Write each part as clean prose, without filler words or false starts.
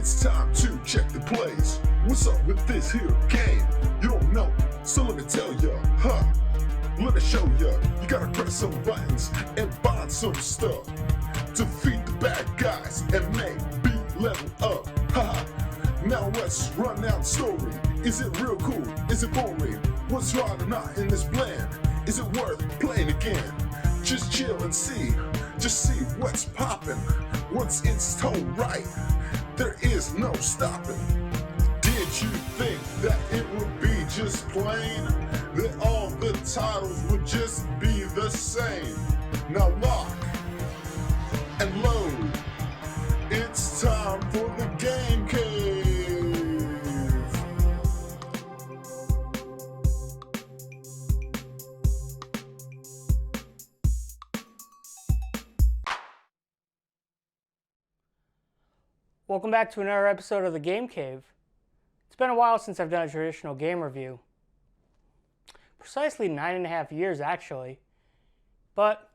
It's time to check the plays. What's up with this here game? You don't know, so let me tell ya, let me show ya. You gotta press some buttons and find some stuff. Defeat the bad guys and maybe level up. Now let's run down the story. Is it real cool? Is it boring? What's right or not in this blend? Is it worth playing again? Just chill and see. Just see what's poppin'. Once it's told right, there is no stopping. Did you think that it would be just plain? That all the titles would just be the same? Now lock and load. It's time for the GameCave. Welcome back to another episode of the GameCave. It's been a while since I've done a traditional game review. Precisely 9.5 years, actually. But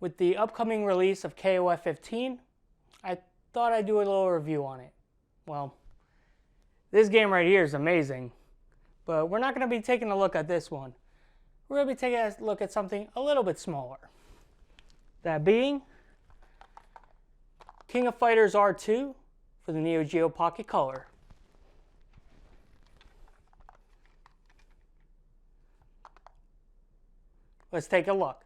with the upcoming release of KOF 15, I thought I'd do a little review on it. Well, this game right here is amazing, but we're not going to be taking a look at this one. We're going to be taking a look at something a little bit smaller. That being King of Fighters R2 for the Neo Geo Pocket Color. Let's take a look.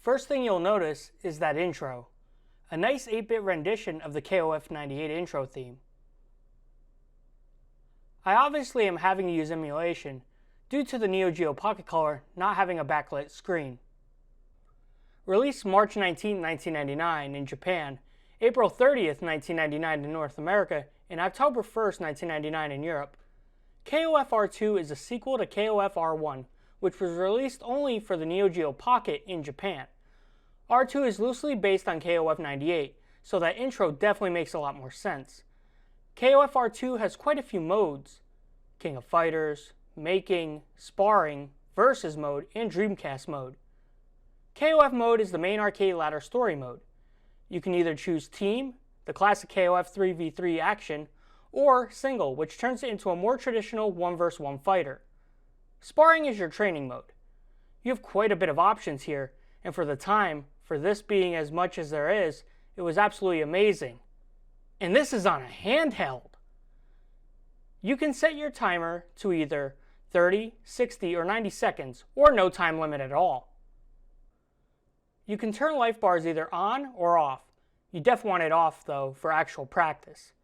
First thing you'll notice is that intro, a nice 8-bit rendition of the KOF 98 intro theme. I obviously am having to use emulation due to the Neo Geo Pocket Color not having a backlit screen. Released March 19, 1999 in Japan, April 30th, 1999 in North America, and October 1st, 1999 in Europe, KOF R2 is a sequel to KOF R1, which was released only for the Neo Geo Pocket in Japan. R2 is loosely based on KOF 98, so that intro definitely makes a lot more sense. KOF R2 has quite a few modes: King of Fighters, Making, Sparring, Versus Mode, and Dreamcast Mode. KOF Mode is the main arcade ladder story mode. You can either choose Team, the classic KOF 3v3 action, or Single, which turns it into a more traditional 1 vs 1 fighter. Sparring is your training mode. You have quite a bit of options here, and for the time, for this being as much as there is, it was absolutely amazing. And this is on a handheld. You can set your timer to either 30, 60, or 90 seconds, or no time limit at all. You can turn life bars either on or off. You definitely want it off though for actual practice.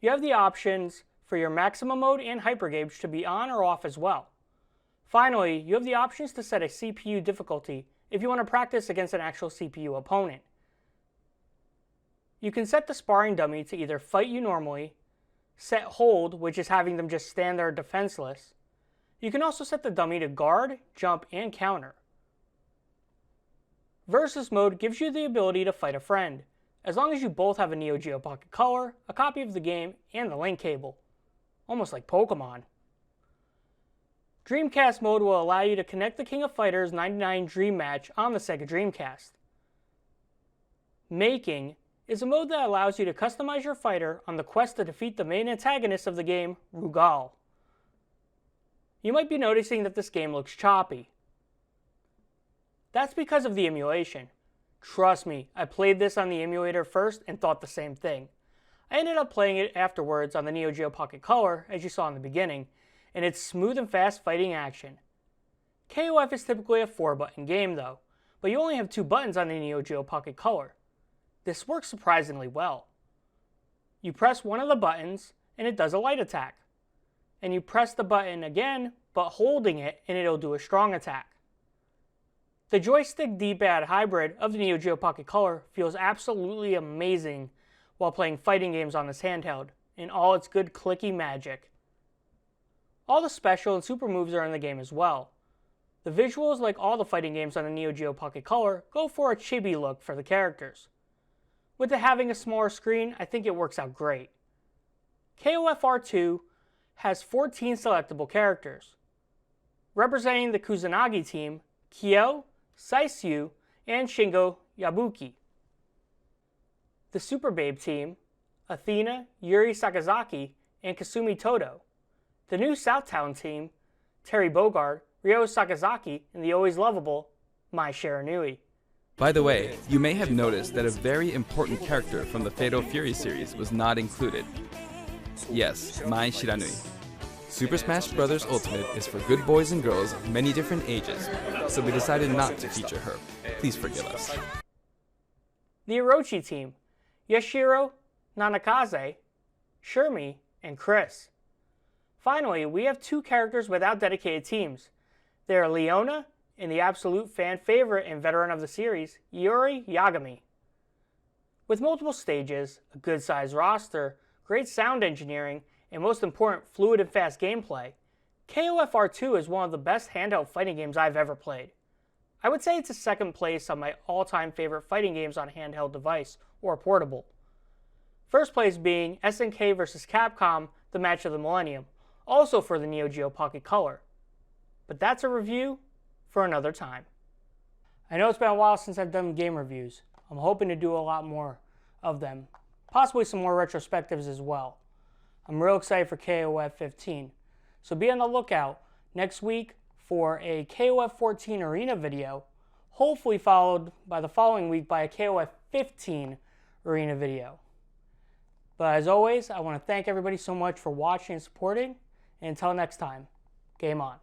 You have the options for your maximum mode and hyper gauge to be on or off as well. Finally, you have the options to set a CPU difficulty if you want to practice against an actual CPU opponent. You can set the sparring dummy to either fight you normally, set hold, which is having them just stand there defenseless. You can also set the dummy to guard, jump, and counter. Versus mode gives you the ability to fight a friend, as long as you both have a Neo Geo Pocket Color, a copy of the game, and the link cable. Almost like Pokemon. Dreamcast Mode will allow you to connect the King of Fighters 99 Dream Match on the Sega Dreamcast. Making is a mode that allows you to customize your fighter on the quest to defeat the main antagonist of the game, Rugal. You might be noticing that this game looks choppy. That's because of the emulation. Trust me, I played this on the emulator first and thought the same thing. I ended up playing it afterwards on the Neo Geo Pocket Color, as you saw in the beginning, and it's smooth and fast fighting action. KOF is typically a 4-button game though, but you only have 2 buttons on the Neo Geo Pocket Color. This works surprisingly well. You press one of the buttons and it does a light attack. And you press the button again, but holding it, and it'll do a strong attack. The joystick D-pad hybrid of the Neo Geo Pocket Color feels absolutely amazing while playing fighting games on this handheld, in all its good clicky magic. All the special and super moves are in the game as well. The visuals, like all the fighting games on the Neo Geo Pocket Color, go for a chibi look for the characters. With it having a smaller screen, I think it works out great. KOF R2 has 14 selectable characters. Representing the Kusanagi team, Kyo, Saisyu, and Shingo Yabuki. The Super Babe team, Athena, Yuri Sakazaki, and Kasumi Toto. The new Southtown team, Terry Bogard, Ryo Sakazaki, and the always lovable Mai Shiranui. By the way, you may have noticed that a very important character from the Fatal Fury series was not included. Yes, Mai Shiranui. Super Smash Bros. Ultimate is for good boys and girls of many different ages, so we decided not to feature her. Please forgive us. The Orochi team, Yashiro, Nanakaze, Shermie, and Chris. Finally, we have two characters without dedicated teams. They are Leona and the absolute fan favorite and veteran of the series, Yuri Yagami. With multiple stages, a good-sized roster, great sound engineering, and most important, fluid and fast gameplay, KOF R2 is one of the best handheld fighting games I've ever played. I would say it's a second place on my all-time favorite fighting games on a handheld device or portable. First place being SNK vs. Capcom, the match of the millennium, also for the Neo Geo Pocket Color. But that's a review for another time. I know it's been a while since I've done game reviews. I'm hoping to do a lot more of them, possibly some more retrospectives as well. I'm real excited for KOF 15, so be on the lookout next week for a KOF 14 arena video, hopefully followed by the following week by a KOF 15 arena video. But as always, I want to thank everybody so much for watching and supporting, and until next time, game on.